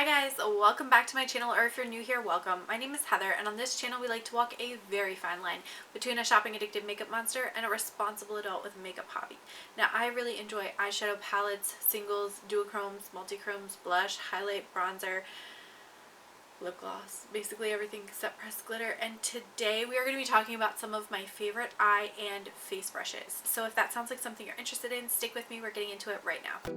Hi guys, welcome back to my channel, or if you're new here, welcome. My name is Heather, and on this channel we like to walk a very fine line between a shopping addicted makeup monster and a responsible adult with a makeup hobby. Now, I really enjoy eyeshadow palettes, singles, duochromes, multichromes, blush, highlight, bronzer, lip gloss, basically everything except pressed glitter. And today we are going to be talking about some of my favorite eye and face brushes. So if that sounds like something you're interested in, stick with me. We're getting into it right now.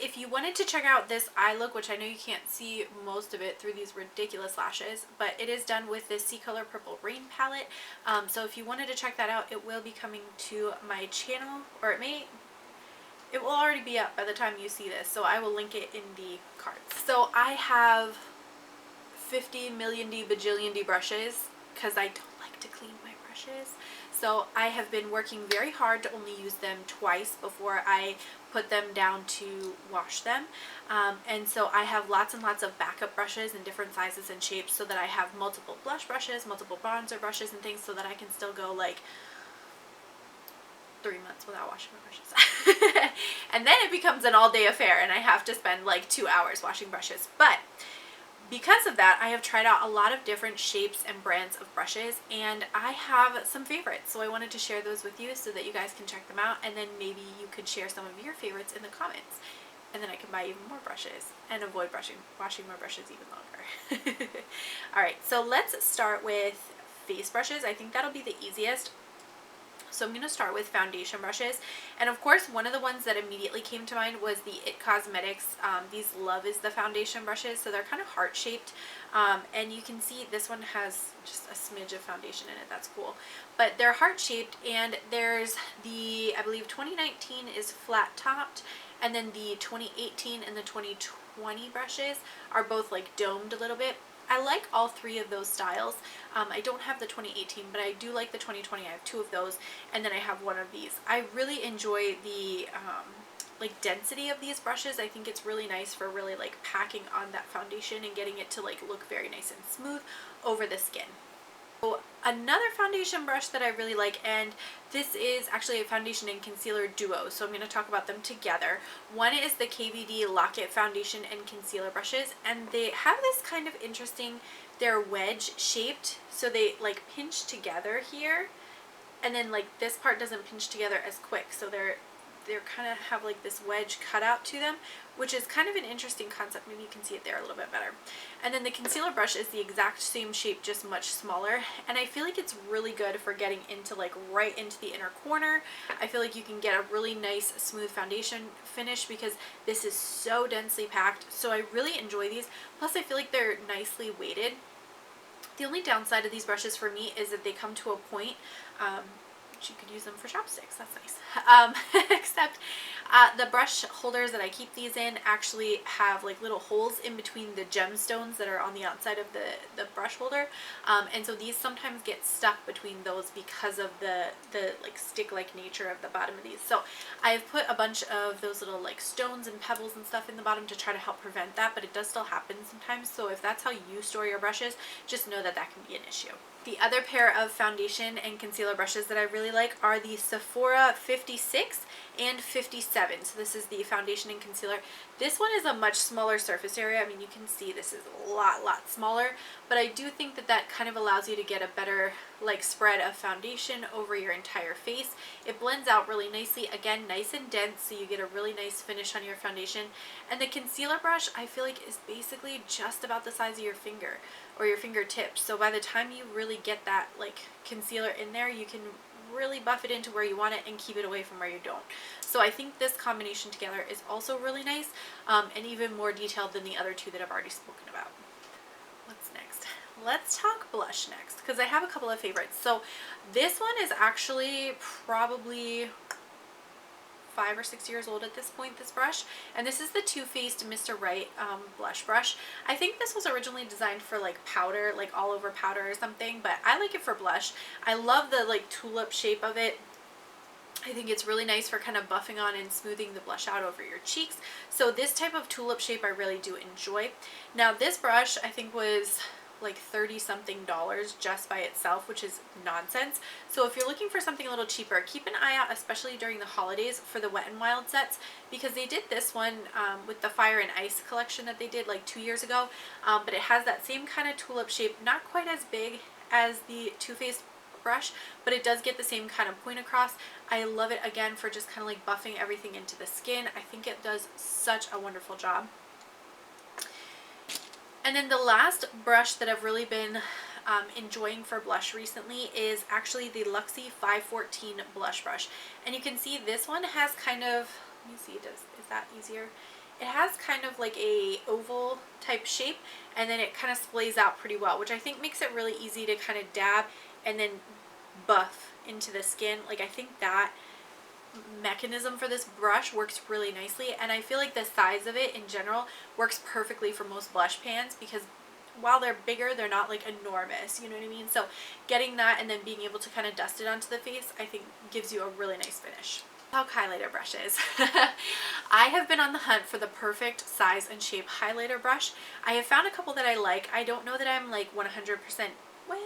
If you wanted to check out this eye look, which I know you can't see most of it through these ridiculous lashes, but it is done with this C-Color Purple Rain palette. So if you wanted to check that out, it will be coming to my channel, or it will already be up by the time you see this, so I will link it in the cards. So I have 50 million D bajillion D brushes because I don't like to clean my brushes. So I have been working very hard to only use them twice before I put them down to wash them. And so I have lots and lots of backup brushes in different sizes and shapes so that I have multiple blush brushes, multiple bronzer brushes and things, so that I can still go like 3 months without washing my brushes. And then it becomes an all-day affair and I have to spend like 2 hours washing brushes. But because of that, I have tried out a lot of different shapes and brands of brushes, and I have some favorites. So I wanted to share those with you so that you guys can check them out, and then maybe you could share some of your favorites in the comments. And then I can buy even more brushes and avoid washing my brushes even longer. Alright, so let's start with face brushes. I think that'll be the easiest. So I'm going to start with foundation brushes, and of course one of the ones that immediately came to mind was the IT Cosmetics, these Love is the foundation brushes. So they're kind of heart shaped, and you can see this one has just a smidge of foundation in it. That's cool, but they're heart shaped, and there's the, I believe 2019 is flat topped, and then the 2018 and the 2020 brushes are both like domed a little bit. I like all three of those styles. I don't have the 2018, but I do like the 2020. I have 2 of those, and then I have 1 of these. I really enjoy the like density of these brushes. I think it's really nice for really like packing on that foundation and getting it to like look very nice and smooth over the skin. So another foundation brush that I really like, and this is actually a foundation and concealer duo, so I'm going to talk about them together. One is the KVD Lock-It foundation and concealer brushes, and they have this kind of interesting, they're wedge shaped, so they like pinch together here, and then like this part doesn't pinch together as quick, so they're kind of have like this wedge cut out to them, which is kind of an interesting concept. Maybe you can see it there a little bit better. And then the concealer brush is the exact same shape, just much smaller, and I feel like it's really good for getting into like right into the inner corner. I feel like you can get a really nice smooth foundation finish because this is so densely packed, so I really enjoy these. Plus I feel like they're nicely weighted. The only downside of these brushes for me is that they come to a point, you could use them for chopsticks, that's nice. Except the brush holders that I keep these in actually have like little holes in between the gemstones that are on the outside of the brush holder, and so these sometimes get stuck between those because of the like stick-like nature of the bottom of these. So I've put a bunch of those little like stones and pebbles and stuff in the bottom to try to help prevent that, but it does still happen sometimes. So if that's how you store your brushes, just know that that can be an issue. The other pair of foundation and concealer brushes that I really like are the Sephora 56 and 57. So this is the foundation and concealer. This one is a much smaller surface area. I mean, you can see this is a lot smaller, but I do think that that kind of allows you to get a better like spread of foundation over your entire face. It blends out really nicely. Again, nice and dense, so you get a really nice finish on your foundation. And the concealer brush, I feel like, is basically just about the size of your finger or your fingertips. So by the time you really get that like concealer in there, you can really buff it into where you want it and keep it away from where you don't. So I think this combination together is also really nice, and even more detailed than the other 2 that I've already spoken about. What's next? Let's talk blush next, because I have a couple of favorites. So this one is actually probably 5 or 6 years old at this point, this brush, and this is the Toofaced Mr Right blush brush. I think this was originally designed for like powder, like all over powder or something, but I like it for blush. I love the like tulip shape of it. I think it's really nice for kind of buffing on and smoothing the blush out over your cheeks. So this type of tulip shape I really do enjoy. Now this brush I think was like $30 something just by itself, which is nonsense. So if you're looking for something a little cheaper, keep an eye out, especially during the holidays, for the Wet n Wild sets, because they did this one with the Fire and Ice collection that they did like 2 years ago, but it has that same kind of tulip shape, not quite as big as the Too Faced brush, but it does get the same kind of point across. I love it again for just kind of like buffing everything into the skin. I think it does such a wonderful job. And then the last brush that I've really been enjoying for blush recently is actually the Luxie 514 blush brush. And you can see this one has kind of, let me see, is that easier? It has kind of like a oval type shape, and then it kind of splays out pretty well, which I think makes it really easy to kind of dab and then buff into the skin. Like, I think that mechanism for this brush works really nicely, and I feel like the size of it in general works perfectly for most blush pans, because while they're bigger, they're not like enormous, you know what I mean? So getting that and then being able to kind of dust it onto the face, I think gives you a really nice finish. Talk highlighter brushes. I have been on the hunt for the perfect size and shape highlighter brush. I have found a couple that I like. I don't know that I'm like 100%, well,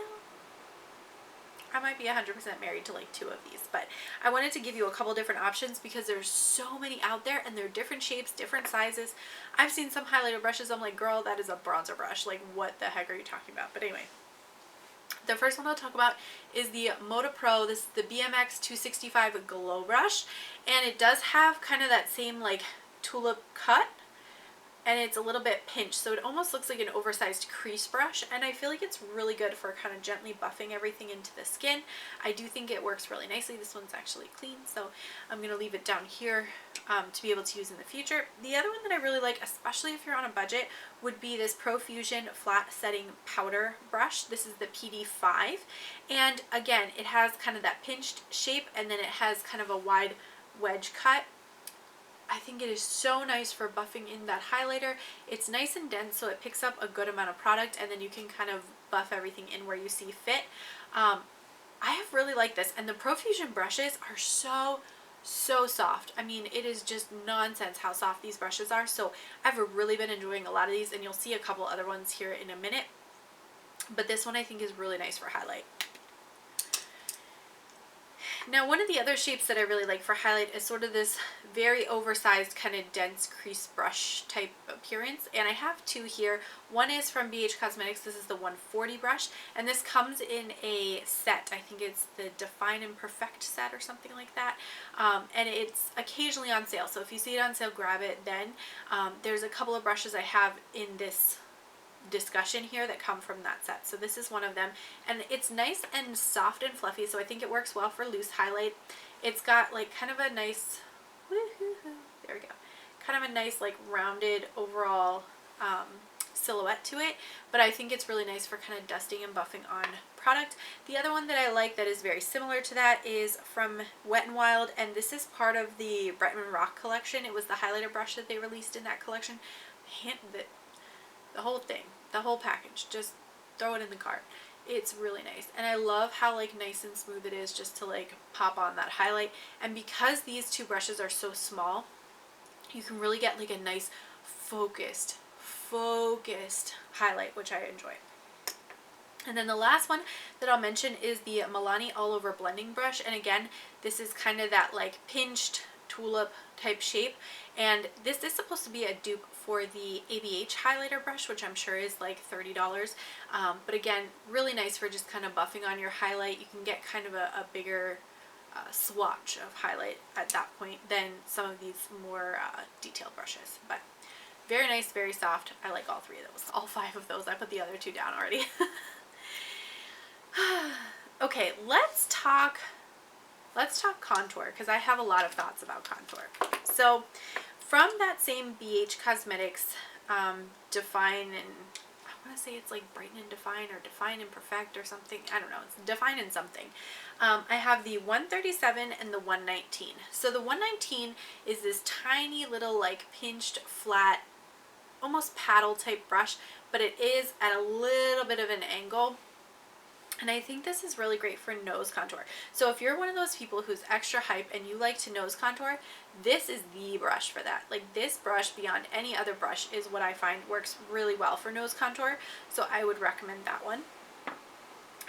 I might be 100% married to like 2 of these, but I wanted to give you a couple different options because there's so many out there and they're different shapes, different sizes. I've seen some highlighter brushes, I'm like, girl, that is a bronzer brush. Like, what the heck are you talking about? But anyway, the first one I'll talk about is the Moda Pro. This is the BMX 265 Glow Brush, and it does have kind of that same like tulip cut, and it's a little bit pinched, so it almost looks like an oversized crease brush, and I feel like it's really good for kind of gently buffing everything into the skin. I do think it works really nicely. This one's actually clean, so I'm going to leave it down here to be able to use in the future. The other one that I really like, especially if you're on a budget, would be this Profusion Flat Setting Powder Brush. This is the PD5, and again, it has kind of that pinched shape, and then it has kind of a wide wedge cut. I think it is so nice for buffing in that highlighter. It's nice and dense, so it picks up a good amount of product, and then you can kind of buff everything in where you see fit. I have really liked this, and the Profusion brushes are so soft. I mean, it is just nonsense how soft these brushes are, so I've really been enjoying a lot of these, and you'll see a couple other ones here in a minute, but this one I think is really nice for highlight. Now, one of the other shapes that I really like for highlight is sort of this very oversized kind of dense crease brush type appearance, and I have 2 here. One is from BH Cosmetics. This is the 140 brush, and this comes in a set. I think it's the Define and Perfect set or something like that, and it's occasionally on sale, so if you see it on sale, grab it then. There's a couple of brushes I have in this discussion here that come from that set, so this is one of them, and it's nice and soft and fluffy, so I think it works well for loose highlight. It's got like kind of a nice, there we go, kind of a nice like rounded overall silhouette to it, but I think it's really nice for kind of dusting and buffing on product. The other one that I like that is very similar to that is from Wet n Wild, and this is part of the Bretman Rock collection. It was the highlighter brush that they released in that collection. The whole thing, the whole package, just throw it in the cart. It's really nice, and I love how like nice and smooth it is just to like pop on that highlight. And because these 2 brushes are so small, you can really get like a nice focused highlight, which I enjoy. And then the last one that I'll mention is the Milani All Over blending brush, and again, this is kind of that like pinched tulip type shape, and this is supposed to be a dupe for the ABH highlighter brush, which I'm sure is like $30, but again, really nice for just kind of buffing on your highlight. You can get kind of a bigger swatch of highlight at that point than some of these more detailed brushes, but very nice, very soft. I like all 3 of those, all 5 of those. I put the other 2 down already. Okay, let's talk contour, because I have a lot of thoughts about contour. So from that same BH Cosmetics Define and, I want to say it's like Brighten and Define or Define and Perfect or something, I don't know, it's Define and something. I have the 137 and the 119. So the 119 is this tiny little like pinched flat, almost paddle type brush, but it is at a little bit of an angle. And I think this is really great for nose contour. So if you're one of those people who's extra hype and you like to nose contour, this is the brush for that. Like, this brush beyond any other brush is what I find works really well for nose contour. So I would recommend that one.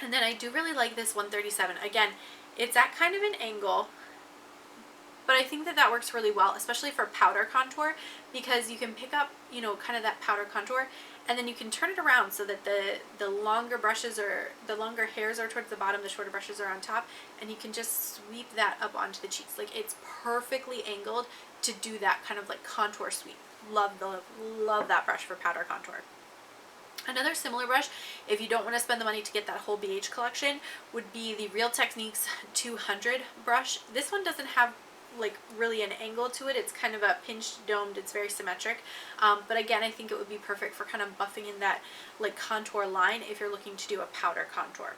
And then I do really like this 137. Again, it's at kind of an angle, but I think that that works really well, especially for powder contour, because you can pick up, you know, kind of that powder contour, and then you can turn it around so that the longer brushes or the longer hairs are towards the bottom, the shorter brushes are on top, and you can just sweep that up onto the cheeks. Like, it's perfectly angled to do that kind of like contour sweep. Love that brush for powder contour. Another similar brush, if you don't want to spend the money to get that whole BH collection, would be the Real Techniques 200 brush. This one doesn't have like really an angle to it. It's kind of a pinched, domed, it's very symmetric, but again, I think it would be perfect for kind of buffing in that like contour line if you're looking to do a powder contour.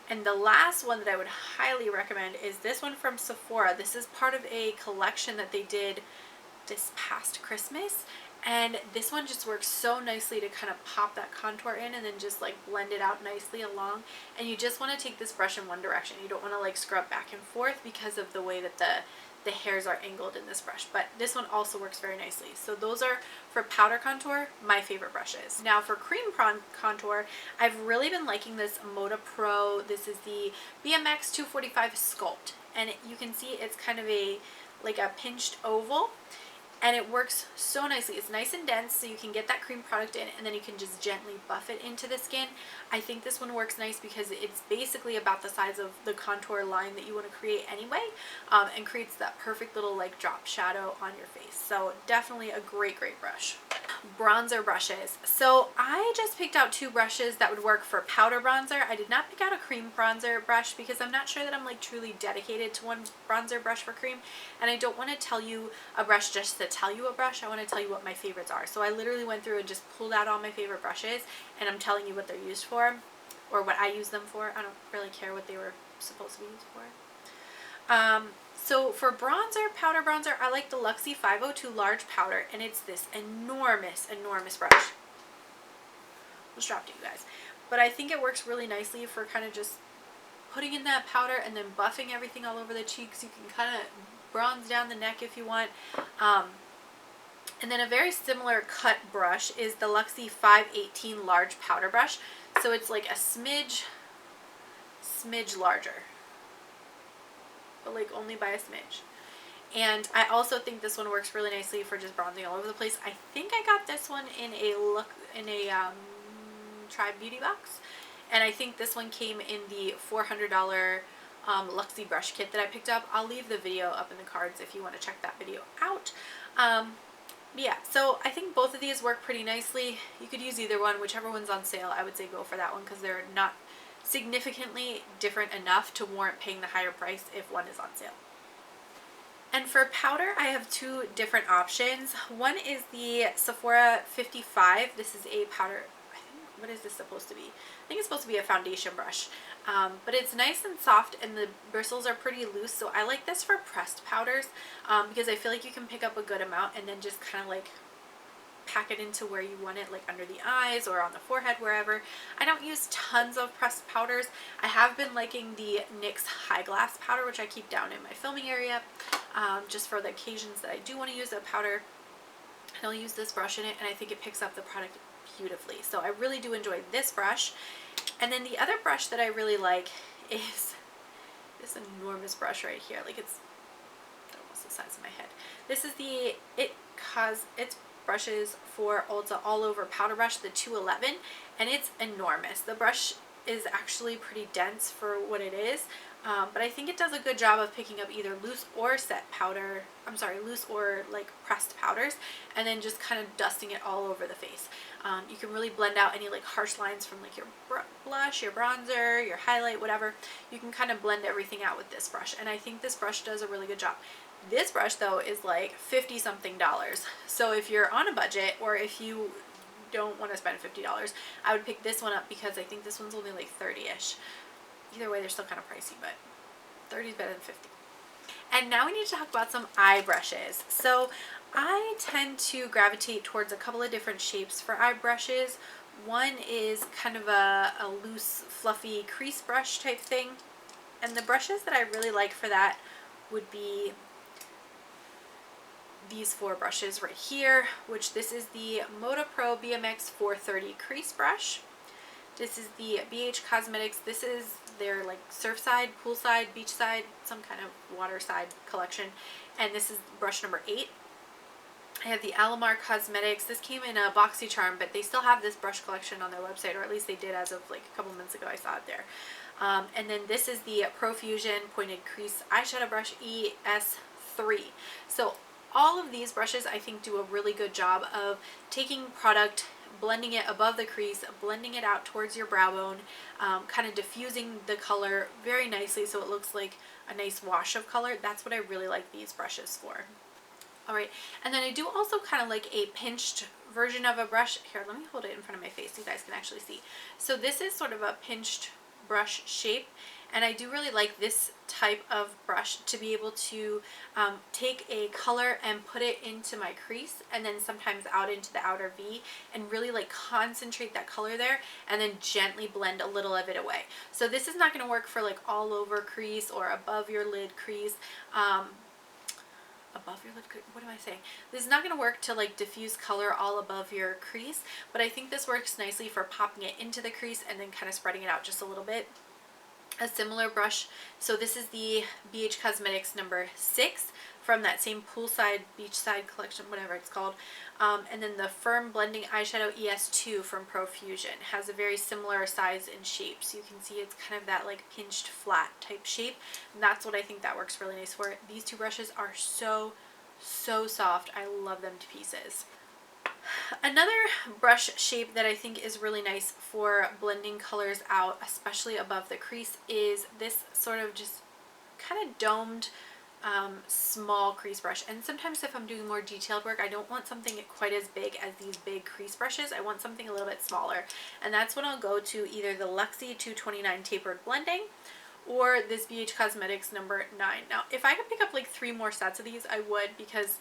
And the last one that I would highly recommend is this one from Sephora. This is part of a collection that they did this past Christmas, and this one just works so nicely to kind of pop that contour in and then just like blend it out nicely along. And you just want to take this brush in one direction. You don't want to like scrub back and forth because of the way that the hairs are angled in this brush, but this one also works very nicely. So those are, for powder contour, my favorite brushes. Now for cream contour, I've really been liking this Moda Pro. This is the BMX 245 Sculpt, and you can see it's kind of like a pinched oval, and it works so nicely. It's nice and dense, so you can get that cream product in, and then you can just gently buff it into the skin. I think this one works nice because it's basically about the size of the contour line that you want to create anyway, and creates that perfect little like drop shadow on your face. So definitely a great brush. Bronzer brushes. So I just picked out two brushes that would work for powder bronzer. I did not pick out a cream bronzer brush because I'm not sure that I'm like truly dedicated to one bronzer brush for cream, and I don't want to tell you a brush just to tell you a brush. I want to tell you what my favorites are. So I literally went through and just pulled out all my favorite brushes, and I'm telling you what they're used for, or what I use them for. I don't really care what they were supposed to be used for. So for bronzer, powder bronzer, I like the Luxie 502 large powder, and it's this enormous brush. Just dropped it, you guys. But I think it works really nicely for kind of just putting in that powder and then buffing everything all over the cheeks. You can kind of bronze down the neck if you want. And then a very similar cut brush is the Luxie 518 large powder brush. So it's like a smidge larger, but like only by a smidge. And I also think this one works really nicely for just bronzing all over the place. I think I got this one in a Tribe Beauty box, and I think this one came in the $400 Luxie brush kit that I picked up. I'll leave the video up in the cards if you want to check that video out. Yeah, so I think both of these work pretty nicely. You could use either one, whichever one's on sale. I would say go for that one because they're not significantly different enough to warrant paying the higher price if one is on sale. And for powder, I have two different options. One is the Sephora 55. This is a powder, I think, what is this supposed to be? I think it's supposed to be a foundation brush. But it's nice and soft, and the bristles are pretty loose, so I like this for pressed powders because I feel like you can pick up a good amount and then just kind of like pack it into where you want it, like under the eyes or on the forehead, wherever. I don't use tons of pressed powders. I have been liking the NYX High Glass powder, which I keep down in my filming area, just for the occasions that I do want to use a powder. And I'll use this brush in it, and I think it picks up the product beautifully. So I really do enjoy this brush. And then the other brush that I really like is this enormous brush right here. Like, it's almost the size of my head. This is the It's brushes for Ulta All Over powder brush, the 211, and it's enormous. The brush is actually pretty dense for what it is, but I think it does a good job of picking up either loose or set powder, loose or like pressed powders, and then just kind of dusting it all over the face. You can really blend out any like harsh lines from like your blush, your bronzer, your highlight, whatever. You can kind of blend everything out with this brush, and I think this brush does a really good job. This brush though is like $50-something. So if you're on a budget, or if you don't want to spend $50, I would pick this one up because I think this one's only like 30-ish. Either way, they're still kind of pricey, but 30 is better than 50. And now we need to talk about some eye brushes. So I tend to gravitate towards a couple of different shapes for eye brushes. One is kind of a loose, fluffy crease brush type thing. And the brushes that I really like for that would be these 4 brushes right here, which this is the Moda Pro BMX 430 crease brush. This is the BH Cosmetics. This is their like surfside, poolside, beachside, some kind of waterside collection. And this is brush number 8. I have the Alamar Cosmetics. This came in a BoxyCharm, but they still have this brush collection on their website, or at least they did as of like a couple months ago. I saw it there. And then this is the Profusion Pointed Crease Eyeshadow Brush ES3. So all of these brushes I think do a really good job of taking product, blending it above the crease, blending it out towards your brow bone, kind of diffusing the color very nicely so it looks like a nice wash of color. That's what I really like these brushes for. Alright, and then I do also kind of like a pinched version of a brush. Here, let me hold it in front of my face so you guys can actually see. So this is sort of a pinched brush shape, and I do really like this type of brush to be able to take a color and put it into my crease, and then sometimes out into the outer V, and really like concentrate that color there, and then gently blend a little of it away. So this is not going to work for like all over crease or above your lid crease. Above your lid crease, what am I saying? This is not going to work to like diffuse color all above your crease, but I think this works nicely for popping it into the crease and then kind of spreading it out just a little bit. A similar brush, so this is the BH Cosmetics number 6 from that same poolside, beachside collection, whatever it's called. And then the Firm Blending Eyeshadow ES2 from Profusion has a very similar size and shape. So you can see it's kind of that like pinched flat type shape. And that's what I think that works really nice for. These 2 brushes are so soft. I love them to pieces. Another brush shape that I think is really nice for blending colors out, especially above the crease, is this sort of just kind of domed small crease brush. And sometimes if I'm doing more detailed work, I don't want something quite as big as these big crease brushes. I want something a little bit smaller, and that's when I'll go to either the Luxie 229 Tapered Blending or this BH Cosmetics number 9. Now if I could pick up like 3 more sets of these, I would, because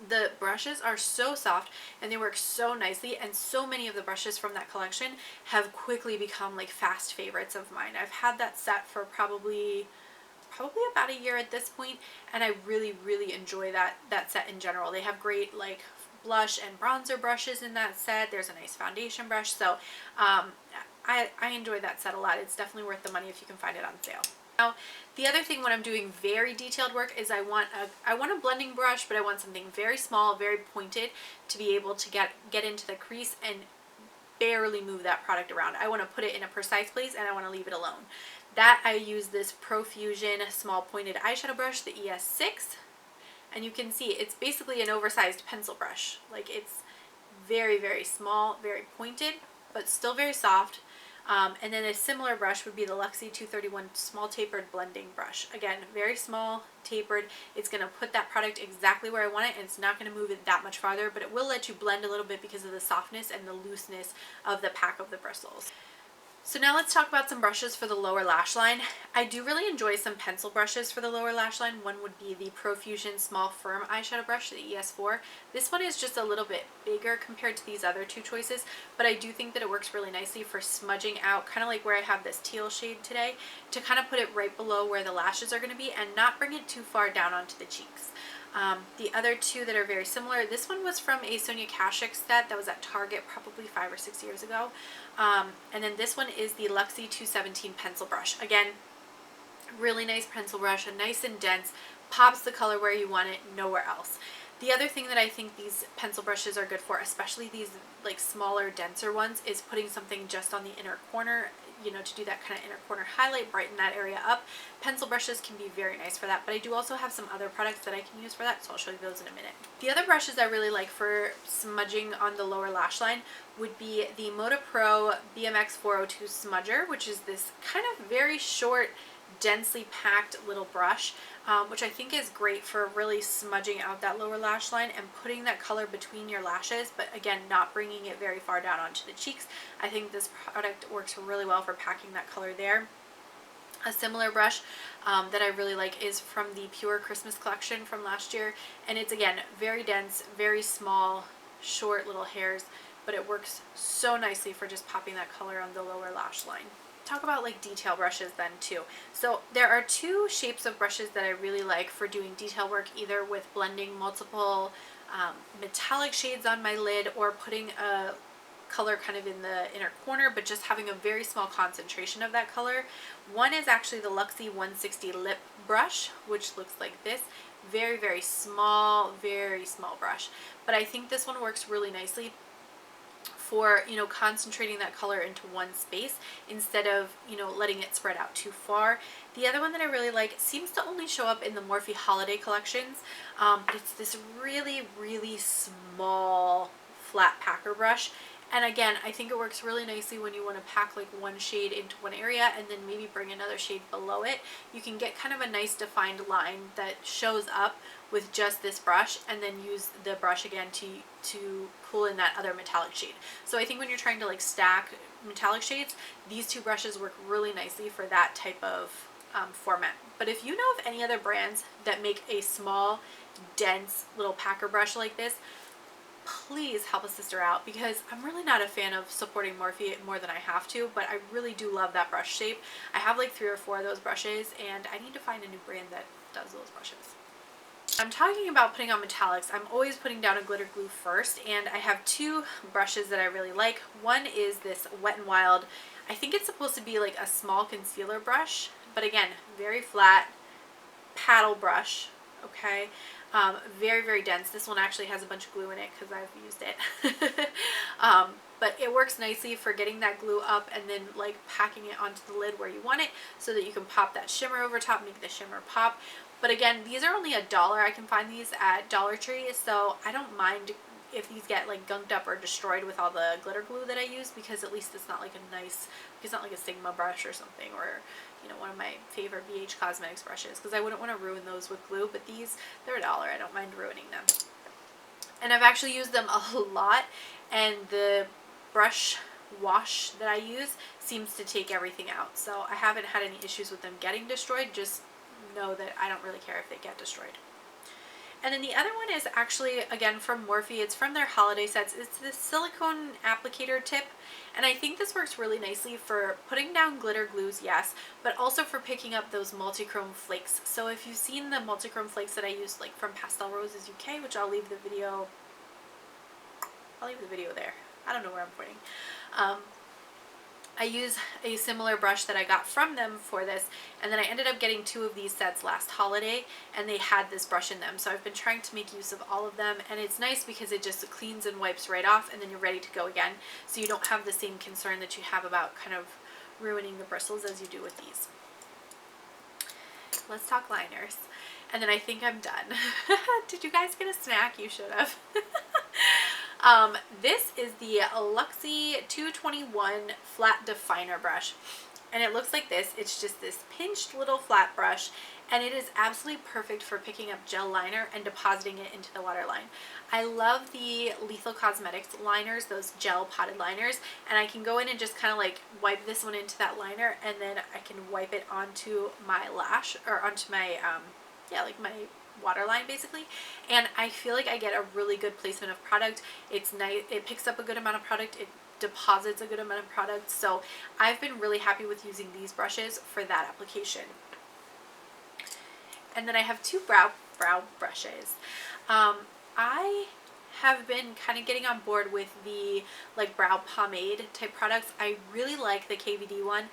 the brushes are so soft and they work so nicely, and so many of the brushes from that collection have quickly become like fast favorites of mine. I've had that set for probably about a year at this point, and I really enjoy that set in general. They have great like blush and bronzer brushes in that set. There's a nice foundation brush, so I enjoy that set a lot. It's definitely worth the money if you can find it on sale. Now, the other thing when I'm doing very detailed work is I want a blending brush, but I want something very small, very pointed, to be able to get into the crease and barely move that product around. I want to put it in a precise place, and I want to leave it alone. That I use this Profusion small pointed eyeshadow brush, the ES6, and you can see it's basically an oversized pencil brush. Like, it's very small, very pointed, but still very soft. And then a similar brush would be the Luxie 231 Small Tapered Blending Brush. Again, very small, tapered. It's going to put that product exactly where I want it, and it's not going to move it that much farther, but it will let you blend a little bit because of the softness and the looseness of the pack of the bristles. So now let's talk about some brushes for the lower lash line. I do really enjoy some pencil brushes for the lower lash line. One would be the Profusion Small Firm Eyeshadow Brush, the ES4. This one is just a little bit bigger compared to these other 2 choices, but I do think that it works really nicely for smudging out, kind of like where I have this teal shade today, to kind of put it right below where the lashes are going to be and not bring it too far down onto the cheeks. The other 2 that are very similar, this one was from a Sonia Kashuk set that was at Target probably 5 or 6 years ago. And then this one is the Luxie 217 pencil brush. Again, really nice pencil brush, nice and dense, pops the color where you want it, nowhere else. The other thing that I think these pencil brushes are good for, especially these like smaller, denser ones, is putting something just on the inner corner, you know, to do that kind of inner corner highlight, brighten that area up. Pencil brushes can be very nice for that, but I do also have some other products that I can use for that, so I'll show you those in a minute. The other brushes I really like for smudging on the lower lash line would be the Moda Pro BMX 402 Smudger, which is this kind of very short, densely packed little brush, which I think is great for really smudging out that lower lash line and putting that color between your lashes, but again, not bringing it very far down onto the cheeks. I think this product works really well for packing that color there. A similar brush that I really like is from the Pure Christmas collection from last year, and it's again very dense, very small, short little hairs, but it works so nicely for just popping that color on the lower lash line. Talk about like detail brushes then too. So there are two shapes of brushes that I really like for doing detail work, either with blending multiple metallic shades on my lid or putting a color kind of in the inner corner, but just having a very small concentration of that color. One is actually the Luxie 160 lip brush, which looks like this. Very small brush, but I think this one works really nicely for, you know, concentrating that color into one space instead of, you know, letting it spread out too far. The other one that I really like seems to only show up in the Morphe holiday collections, but it's this really small flat packer brush. And again, I think it works really nicely when you want to pack like one shade into one area and then maybe bring another shade below it. You can get kind of a nice defined line that shows up with just this brush, and then use the brush again to pull in that other metallic shade. So I think when you're trying to like stack metallic shades, these two brushes work really nicely for that type of format. But if you know of any other brands that make a small, dense little packer brush like this, please help a sister out, because I'm really not a fan of supporting Morphe more than I have to, but I really do love that brush shape. I have like 3 or 4 of those brushes, and I need to find a new brand that does those brushes. I'm talking about putting on metallics. I'm always putting down a glitter glue first, and I have 2 brushes that I really like. One is this Wet n Wild. I think it's supposed to be like a small concealer brush, but again, very flat paddle brush, okay? Very dense. This one actually has a bunch of glue in it because I've used it. But it works nicely for getting that glue up and then like packing it onto the lid where you want it, so that you can pop that shimmer over top, make the shimmer pop. But again, these are only $1. I can find these at Dollar Tree, so I don't mind if these get like gunked up or destroyed with all the glitter glue that I use, because at least it's not like it's not like a Sigma brush or something, or, you know, one of my favorite BH Cosmetics brushes, because I wouldn't want to ruin those with glue. But these, they're $1. I don't mind ruining them. And I've actually used them a lot, and the brush wash that I use seems to take everything out. So I haven't had any issues with them getting destroyed. Just know that I don't really care if they get destroyed. And then the other one is actually, again, from Morphe. It's from their holiday sets. It's this silicone applicator tip, and I think this works really nicely for putting down glitter glues, yes, but also for picking up those multichrome flakes. So if you've seen the multichrome flakes that I used like from Pastel Roses UK, which I'll leave the video there. I don't know where I'm pointing. I use a similar brush that I got from them for this, and then I ended up getting 2 of these sets last holiday, and they had this brush in them. So I've been trying to make use of all of them, and it's nice because it just cleans and wipes right off, and then you're ready to go again. So you don't have the same concern that you have about kind of ruining the bristles as you do with these. Let's talk liners. And then I think I'm done. Did you guys get a snack? You should have. This is the Luxie 221 Flat Definer Brush, and it looks like this. It's just this pinched little flat brush, and it is absolutely perfect for picking up gel liner and depositing it into the waterline. I love the Lethal Cosmetics liners, those gel potted liners, and I can go in and just kind of like wipe this one into that liner, and then I can wipe it onto my lash, or onto my yeah, like my waterline basically, and I feel like I get a really good placement of product. It's nice, it picks up a good amount of product, it deposits a good amount of product, so I've been really happy with using these brushes for that application. And then I have 2 brow brushes. I have been kind of getting on board with the like brow pomade type products. I really like the KVD one,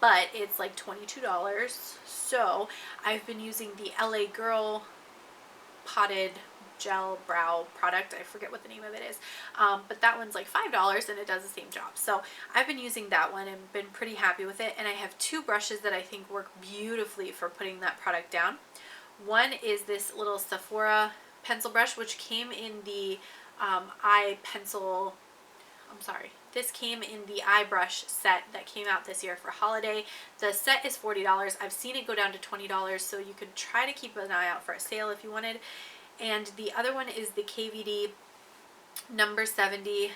but it's like $22, so I've been using the LA Girl potted gel brow product. I forget what the name of it is, but that one's like $5 and it does the same job. So I've been using that one and been pretty happy with it, and I have 2 brushes that I think work beautifully for putting that product down. One is this little Sephora pencil brush, which came in the this came in the eye brush set that came out this year for holiday. The set is $40. I've seen it go down to $20, so you could try to keep an eye out for a sale if you wanted. And the other one is the KVD number 70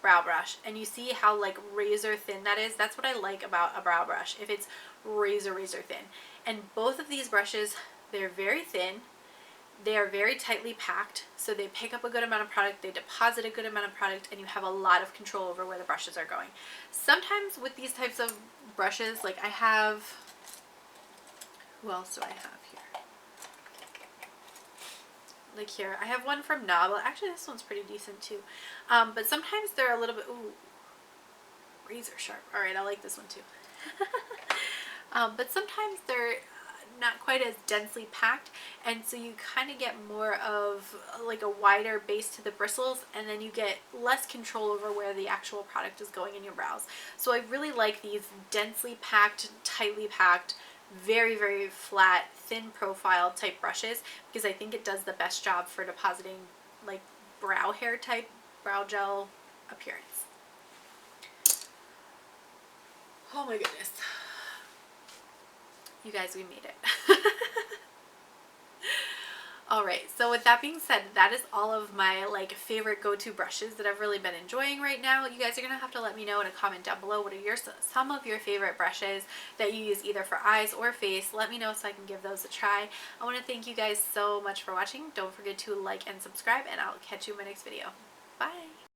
brow brush, and you see how like razor thin that is. That's what I like about a brow brush, if it's razor thin. And both of these brushes, they're very thin, They are very tightly packed, so they pick up a good amount of product, they deposit a good amount of product, and you have a lot of control over where the brushes are going. Sometimes with these types of brushes, like I have, who else do I have here? Like here, I have one from Novel. Actually, this one's pretty decent too. But sometimes they're a little bit, ooh, razor sharp. All right, I like this one too. But sometimes they're not quite as densely packed, and so you kind of get more of like a wider base to the bristles, and then you get less control over where the actual product is going in your brows. So I really like these densely packed, tightly packed, very, very flat, thin profile type brushes, because I think it does the best job for depositing like brow hair type, brow gel appearance. Oh my goodness. You guys, we made it. Alright, so with that being said, that is all of my like favorite go-to brushes that I've really been enjoying right now. You guys are going to have to let me know in a comment down below what are some of your favorite brushes that you use either for eyes or face. Let me know so I can give those a try. I want to thank you guys so much for watching. Don't forget to like and subscribe, and I'll catch you in my next video. Bye!